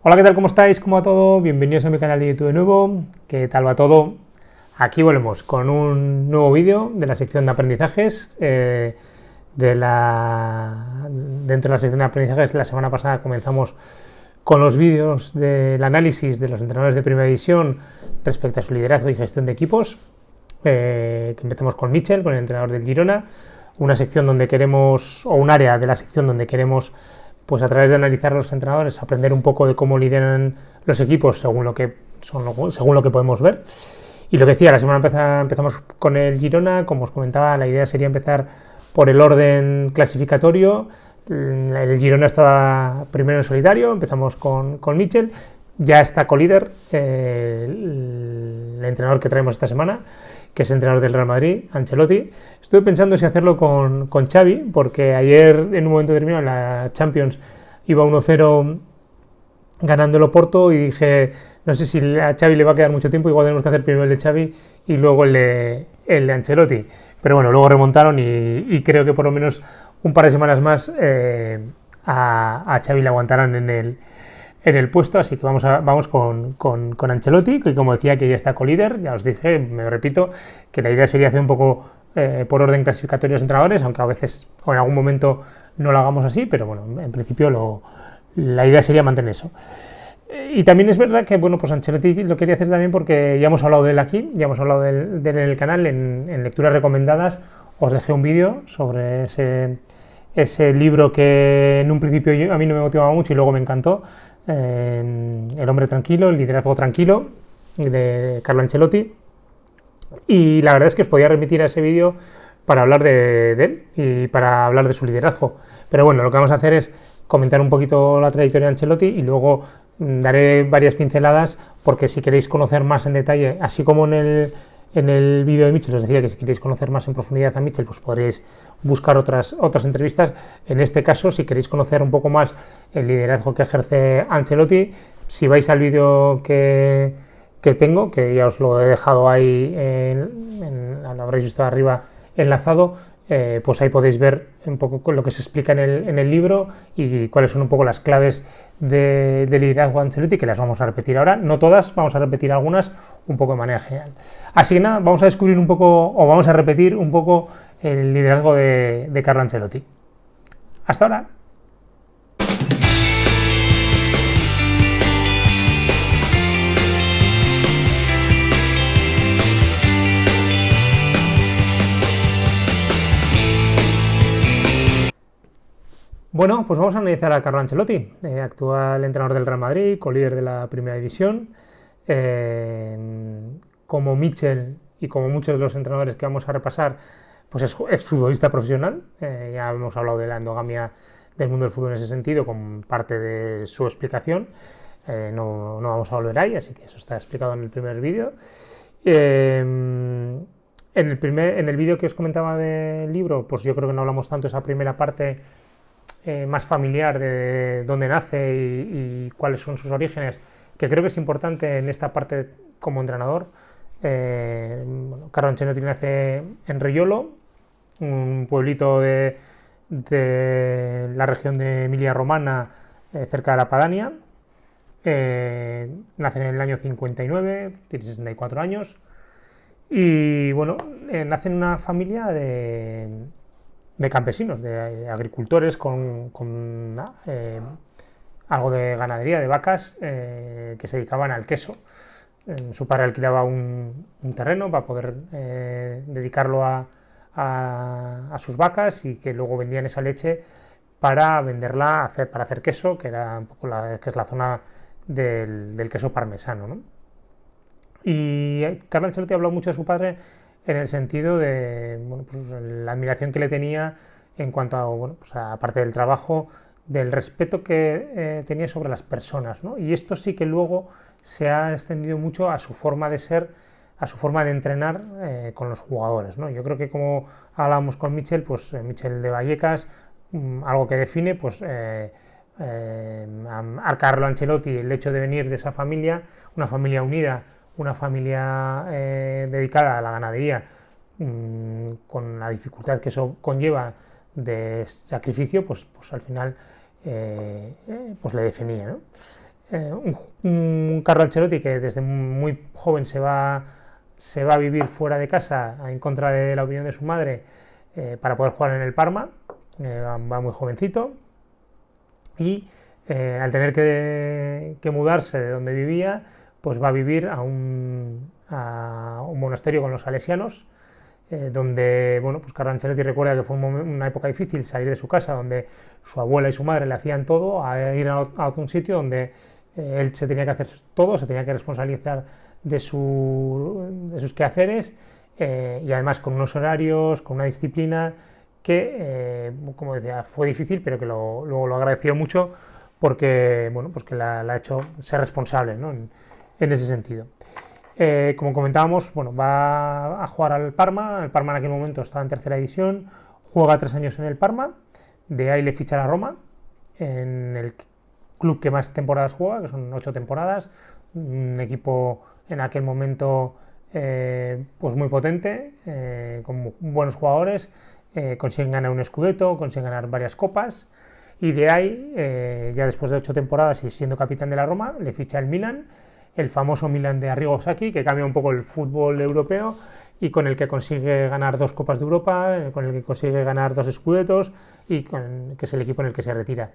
Hola, ¿qué tal? ¿Cómo estáis? ¿Cómo va todo? Bienvenidos a mi canal de YouTube de nuevo. ¿Qué tal va todo? Aquí volvemos con un nuevo vídeo de la sección de aprendizajes. Dentro de la sección de aprendizajes, la semana pasada comenzamos con los vídeos del análisis de los entrenadores de primera división respecto a su liderazgo y gestión de equipos. Que empezamos con Michel, con el entrenador del Girona. Una sección donde queremos, o un área de la sección donde queremos, pues a través de analizar a los entrenadores, aprender un poco de cómo lideran los equipos según lo que podemos ver. Y lo que decía, la semana empezamos con el Girona. Como os comentaba, la idea sería empezar por el orden clasificatorio. El Girona estaba primero en solitario, empezamos con Michel. Ya está colíder el entrenador que traemos esta semana, que es entrenador del Real Madrid, Ancelotti. Estuve pensando si hacerlo con Xavi, porque ayer en un momento determinado en la Champions iba 1-0 ganando el Oporto y dije, no sé si a Xavi le va a quedar mucho tiempo, igual tenemos que hacer primero el de Xavi y luego el de Ancelotti. Pero bueno, luego remontaron y creo que por lo menos un par de semanas más a Xavi le aguantarán en el puesto, así que vamos con Ancelotti, que como decía que ya está colíder. Ya os dije, me repito, que la idea sería hacer un poco por orden clasificatorio los entrenadores, aunque a veces o en algún momento no lo hagamos así, pero bueno, en principio la idea sería mantener eso. Y también es verdad que, bueno, pues Ancelotti lo quería hacer también porque ya hemos hablado de él aquí, ya hemos hablado de él en el canal, en lecturas recomendadas. Os dejé un vídeo sobre ese libro que en un principio a mí no me motivaba mucho y luego me encantó, El hombre tranquilo, el liderazgo tranquilo, de Carlo Ancelotti. Y la verdad es que os podía remitir a ese vídeo para hablar de él y para hablar de su liderazgo. Pero bueno, lo que vamos a hacer es comentar un poquito la trayectoria de Ancelotti y luego daré varias pinceladas, porque si queréis conocer más en detalle, así como en el vídeo de Michel os decía que si queréis conocer más en profundidad a Michel, pues podréis buscar otras entrevistas. En este caso, si queréis conocer un poco más el liderazgo que ejerce Ancelotti, si vais al vídeo que tengo, que ya os lo he dejado ahí, lo habréis visto arriba enlazado, pues ahí podéis ver un poco lo que se explica en el libro y cuáles son un poco las claves de liderazgo de Ancelotti, que las vamos a repetir ahora. No todas, vamos a repetir algunas un poco de manera general. Así que nada, vamos a descubrir un poco, o vamos a repetir un poco el liderazgo de Carlo Ancelotti. Hasta ahora. Bueno, pues vamos a analizar a Carlo Ancelotti, actual entrenador del Real Madrid, colíder de la Primera División. Como Michel y como muchos de los entrenadores que vamos a repasar, pues es futbolista profesional. Ya hemos hablado de la endogamia del mundo del fútbol en ese sentido, con parte de su explicación. No vamos a volver ahí, así que eso está explicado en el primer vídeo. En el vídeo que os comentaba del libro, pues yo creo que no hablamos tanto de esa primera parte más familiar de dónde nace y cuáles son sus orígenes, que creo que es importante en esta parte como entrenador. Carlo Ancelotti nace en Riolo, un pueblito de la región de Emilia-Romana, cerca de la Padania. Nace en el año 59, tiene 64 años. Y bueno, nace en una familia de campesinos, de agricultores con algo de ganadería, de vacas, que se dedicaban al queso. Su padre alquilaba un terreno para poder dedicarlo a sus vacas, y que luego vendían esa leche para venderla, para hacer queso, que era un poco que es la zona del queso parmesano, ¿no? Y Carlo Ancelotti habló mucho de su padre en el sentido de, bueno, pues la admiración que le tenía en cuanto a, bueno, pues aparte del trabajo, del respeto que tenía sobre las personas, ¿no? Y esto sí que luego se ha extendido mucho a su forma de ser, a su forma de entrenar con los jugadores, ¿no? Yo creo que, como hablábamos con Michel, pues Michel de Vallecas, algo que define, pues a Carlo Ancelotti, el hecho de venir de esa familia, una familia unida, una familia dedicada a la ganadería, con la dificultad que eso conlleva de sacrificio, pues al final pues le definía, ¿no? un Carlo Ancelotti que desde muy joven se va a vivir fuera de casa en contra de la opinión de su madre para poder jugar en el Parma, va muy jovencito y al tener que mudarse de donde vivía, pues va a vivir a un monasterio con los salesianos, donde, bueno, pues Carlo Ancelotti recuerda que fue una época difícil salir de su casa, donde su abuela y su madre le hacían todo, a ir a un sitio donde él se tenía que hacer todo, se tenía que responsabilizar de sus quehaceres, y además con unos horarios, con una disciplina que, como decía, fue difícil, pero que luego lo agradeció mucho porque, bueno, pues que la ha hecho ser responsable, ¿no? en ese sentido. Como comentábamos, bueno, va a jugar al Parma. El Parma en aquel momento estaba en tercera división, juega 3 años en el Parma, de ahí le ficha a la Roma, en el club que más temporadas juega, que son 8 temporadas, un equipo en aquel momento pues muy potente, con buenos jugadores, consiguen ganar un Scudetto, consiguen ganar varias copas, y de ahí, ya después de 8 temporadas y siendo capitán de la Roma, le ficha el Milan, el famoso Milan de Arrigo Sacchi, que cambia un poco el fútbol europeo y con el que consigue ganar 2 Copas de Europa, con el que consigue ganar 2 Scudettos y que es el equipo en el que se retira.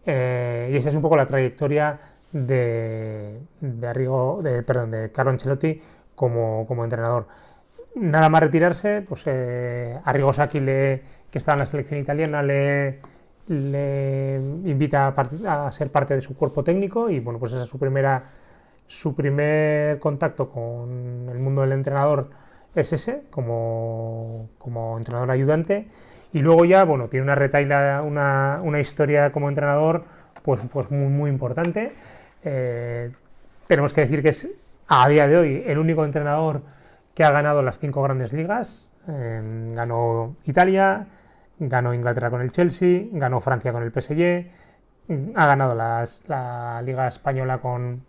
Y esa es un poco la trayectoria de Carlo Ancelotti como entrenador. Nada más retirarse, pues Arrigo Sacchi, que está en la selección italiana, le invita a ser parte de su cuerpo técnico y bueno, pues esa es su primer contacto con el mundo del entrenador, es ese, como entrenador ayudante, y luego ya, bueno, tiene una retaila, una historia como entrenador pues muy, muy importante. Tenemos que decir que es a día de hoy el único entrenador que ha ganado las 5 grandes ligas. Ganó Italia, ganó Inglaterra con el Chelsea, ganó Francia con el PSG, ha ganado la Liga Española con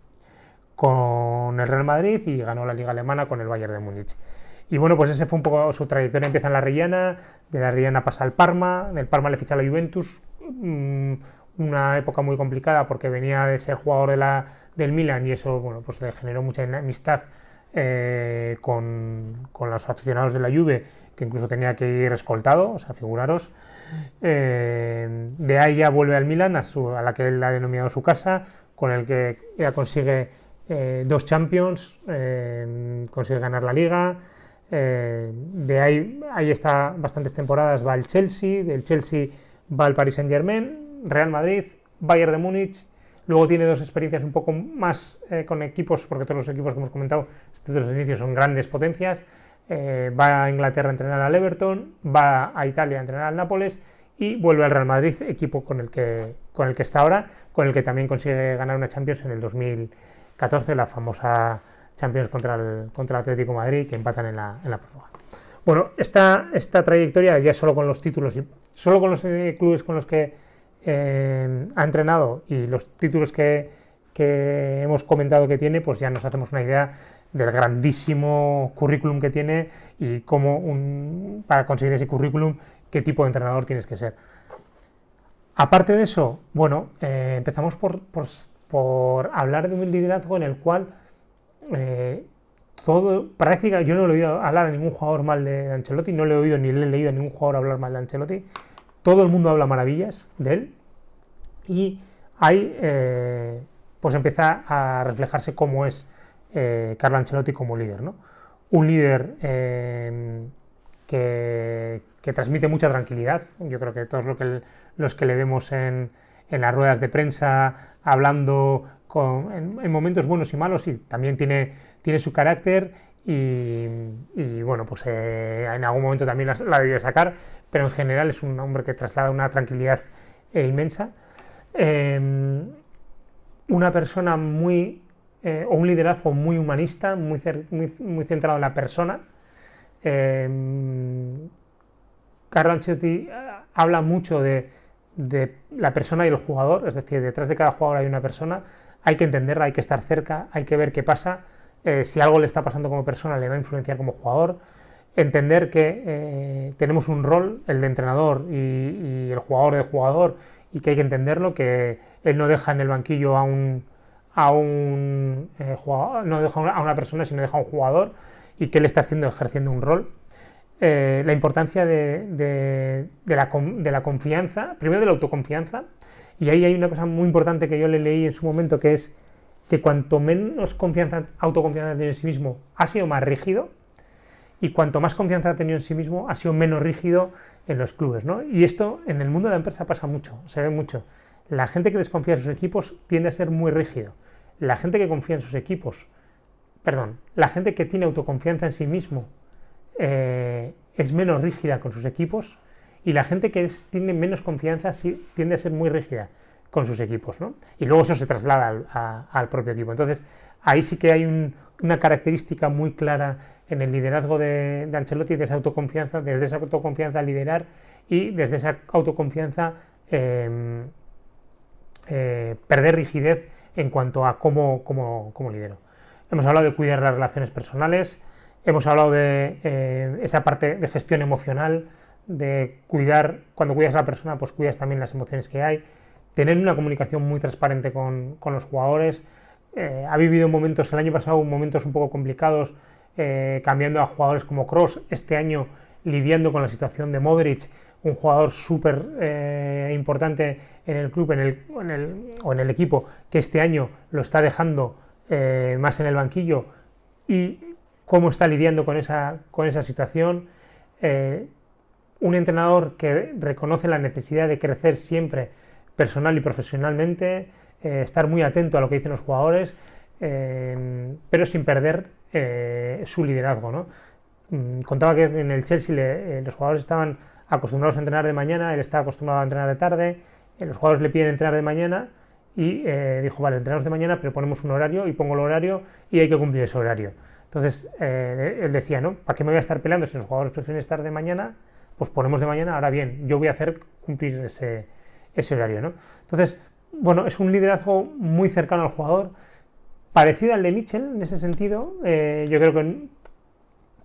el Real Madrid y ganó la Liga Alemana con el Bayern de Múnich. Y bueno, pues ese fue un poco su trayectoria. Empieza en la Riana, de la Riana pasa al Parma, del Parma le ficha a la Juventus, una época muy complicada porque venía de ser jugador del Milan y eso, bueno, pues le generó mucha enemistad con los aficionados de la Juve, que incluso tenía que ir escoltado, o sea, figuraros. De ahí ya vuelve al Milan, a la que él ha denominado su casa, con el que ya consigue 2 Champions, consigue ganar la Liga. De ahí está bastantes temporadas, va al Chelsea, del Chelsea va al Paris Saint-Germain, Real Madrid, Bayern de Múnich. Luego tiene 2 experiencias un poco más con equipos, porque todos los equipos que hemos comentado desde los inicios son grandes potencias. Va a Inglaterra a entrenar al Everton, va a Italia a entrenar al Nápoles y vuelve al Real Madrid, equipo con el que está ahora, con el que también consigue ganar una Champions en el 2014, la famosa Champions contra el Atlético de Madrid, que empatan en la prórroga. Bueno, esta trayectoria ya solo con los títulos y solo con los clubes con los que ha entrenado y los títulos que hemos comentado que tiene, pues ya nos hacemos una idea del grandísimo currículum que tiene y cómo para conseguir ese currículum, qué tipo de entrenador tienes que ser. Aparte de eso, bueno, empezamos por hablar de un liderazgo en el cual yo no le he oído hablar a ningún jugador mal de Ancelotti, no le he oído ni le he leído a ningún jugador hablar mal de Ancelotti. Todo el mundo habla maravillas de él y ahí pues empieza a reflejarse cómo es Carlo Ancelotti como líder, ¿no? Un líder que transmite mucha tranquilidad. Yo creo que todos los que le vemos en las ruedas de prensa hablando en momentos buenos y malos, y también tiene su carácter y bueno, pues en algún momento también la debió sacar, pero en general es un hombre que traslada una tranquilidad inmensa. Una persona o un liderazgo muy humanista, muy centrado en la persona. Carlo Ancelotti habla mucho de la persona y el jugador, es decir, detrás de cada jugador hay una persona, hay que entenderla, hay que estar cerca, hay que ver qué pasa, si algo le está pasando como persona le va a influenciar como jugador, entender que tenemos un rol, el de entrenador y el jugador de jugador, y que hay que entenderlo, que él no deja en el banquillo a un a un jugador, no deja a una persona, sino deja a un jugador y que él está ejerciendo un rol. La importancia de la confianza, primero de la autoconfianza, y ahí hay una cosa muy importante que yo le leí en su momento, que es que cuanto menos autoconfianza tiene en sí mismo, ha sido más rígido, y cuanto más confianza ha tenido en sí mismo, ha sido menos rígido en los clubes, ¿no? Y esto en el mundo de la empresa pasa mucho, se ve mucho. La gente que desconfía de sus equipos tiende a ser muy rígido. La gente que confía en sus equipos, la gente que tiene autoconfianza en sí mismo es menos rígida con sus equipos, y la gente que tiene menos confianza tiende a ser muy rígida con sus equipos, ¿no? Y luego eso se traslada al propio equipo. Entonces, ahí sí que hay una característica muy clara en el liderazgo de Ancelotti, de esa autoconfianza, desde esa autoconfianza liderar y desde esa autoconfianza perder rigidez en cuanto a cómo lidero. Hemos hablado de cuidar las relaciones personales, hemos hablado de esa parte de gestión emocional, de cuidar, cuando cuidas a la persona, pues cuidas también las emociones que hay, tener una comunicación muy transparente con los jugadores. Ha vivido momentos, el año pasado, momentos un poco complicados, cambiando a jugadores como Kroos, este año lidiando con la situación de Modric, un jugador súper importante en el club o en el equipo, que este año lo está dejando más en el banquillo, y cómo está lidiando con esa situación. Un entrenador que reconoce la necesidad de crecer siempre personal y profesionalmente, estar muy atento a lo que dicen los jugadores, pero sin perder su liderazgo, ¿no? Contaba que en el Chelsea los jugadores estaban acostumbrados a entrenar de mañana, él está acostumbrado a entrenar de tarde, los jugadores le piden entrenar de mañana y dijo, vale, entrenamos de mañana, pero ponemos un horario y pongo el horario y hay que cumplir ese horario. Entonces, él decía, ¿no? ¿Para qué me voy a estar peleando si los jugadores prefieren estar de mañana? Pues ponemos de mañana, ahora bien, yo voy a hacer cumplir ese horario, ¿no? Entonces, bueno, es un liderazgo muy cercano al jugador, parecido al de Mitchell en ese sentido. Yo creo que,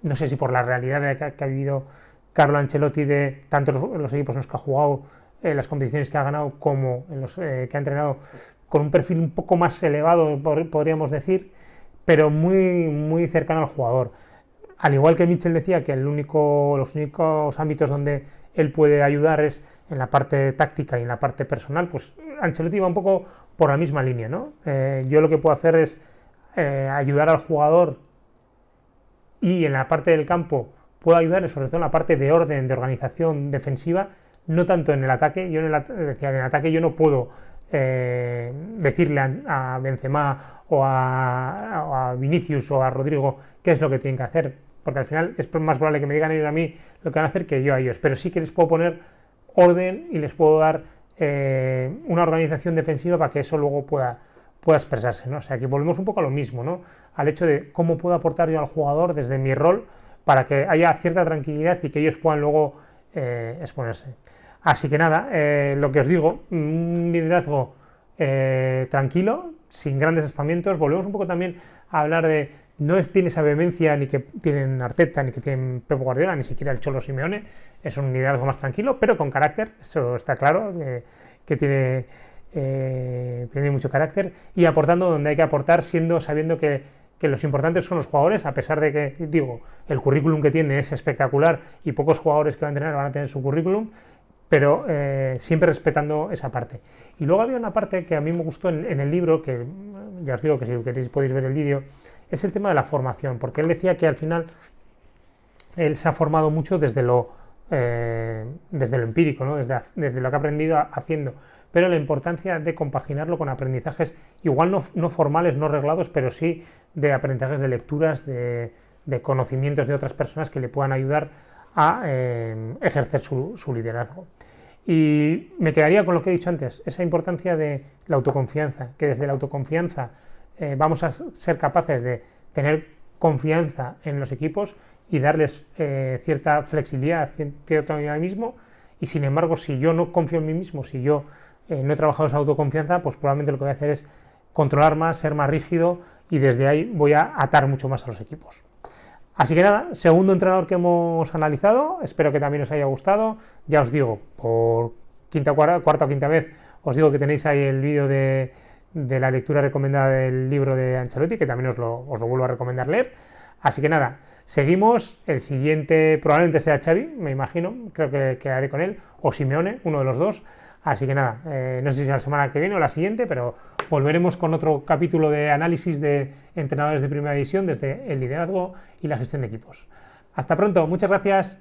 no sé si por la realidad que ha vivido Carlo Ancelotti de tanto los equipos en los que ha jugado, las competiciones que ha ganado, como en los que ha entrenado, con un perfil un poco más elevado, podríamos decir, pero muy, muy cercano al jugador. Al igual que Mitchell decía que los únicos ámbitos donde él puede ayudar es en la parte táctica y en la parte personal, pues Ancelotti va un poco por la misma línea, ¿no? Yo lo que puedo hacer es ayudar al jugador, y en la parte del campo puedo ayudarle sobre todo en la parte de orden, de organización defensiva, no tanto en el ataque. Yo en el ataque yo no puedo decirle a Benzema o a Vinicius o a Rodrigo qué es lo que tienen que hacer, porque al final es más probable que me digan ellos a mí lo que van a hacer que yo a ellos, pero sí que les puedo poner orden y les puedo dar una organización defensiva para que eso luego pueda expresarse, ¿no? O sea, que volvemos un poco a lo mismo, ¿no? Al hecho de cómo puedo aportar yo al jugador desde mi rol para que haya cierta tranquilidad y que ellos puedan luego exponerse. Así que nada, lo que os digo, un liderazgo tranquilo, sin grandes espamientos. Volvemos un poco también a hablar de, no tiene esa vehemencia ni que tienen Arteta, ni que tienen Pep Guardiola, ni siquiera el Cholo Simeone. Es un liderazgo más tranquilo, pero con carácter, eso está claro, que tiene mucho carácter, y aportando donde hay que aportar, sabiendo que los importantes son los jugadores, a pesar de que, digo, el currículum que tiene es espectacular y pocos jugadores que van a entrenar van a tener su currículum, pero siempre respetando esa parte. Y luego había una parte que a mí me gustó en el libro, que ya os digo que si queréis podéis ver el vídeo, es el tema de la formación, porque él decía que al final él se ha formado mucho desde lo empírico, ¿no? desde lo que ha aprendido haciendo, pero la importancia de compaginarlo con aprendizajes igual no formales, no reglados, pero sí de aprendizajes de lecturas, de conocimientos de otras personas que le puedan ayudar a ejercer su liderazgo. Y me quedaría con lo que he dicho antes, esa importancia de la autoconfianza, que desde la autoconfianza vamos a ser capaces de tener confianza en los equipos y darles cierta flexibilidad, cierto dinamismo, y sin embargo, si yo no confío en mí mismo, si yo no he trabajado esa autoconfianza, pues probablemente lo que voy a hacer es controlar más, ser más rígido, y desde ahí voy a atar mucho más a los equipos. Así que nada, segundo entrenador que hemos analizado, espero que también os haya gustado. Ya os digo, por cuarta o quinta vez, os digo que tenéis ahí el vídeo de de la lectura recomendada del libro de Ancelotti, que también os lo vuelvo a recomendar leer. Así que nada, seguimos. El siguiente probablemente sea Xavi, me imagino, creo que haré con él, o Simeone, uno de los dos. Así que nada, no sé si es la semana que viene o la siguiente, pero volveremos con otro capítulo de análisis de entrenadores de primera división desde el liderazgo y la gestión de equipos. Hasta pronto, muchas gracias.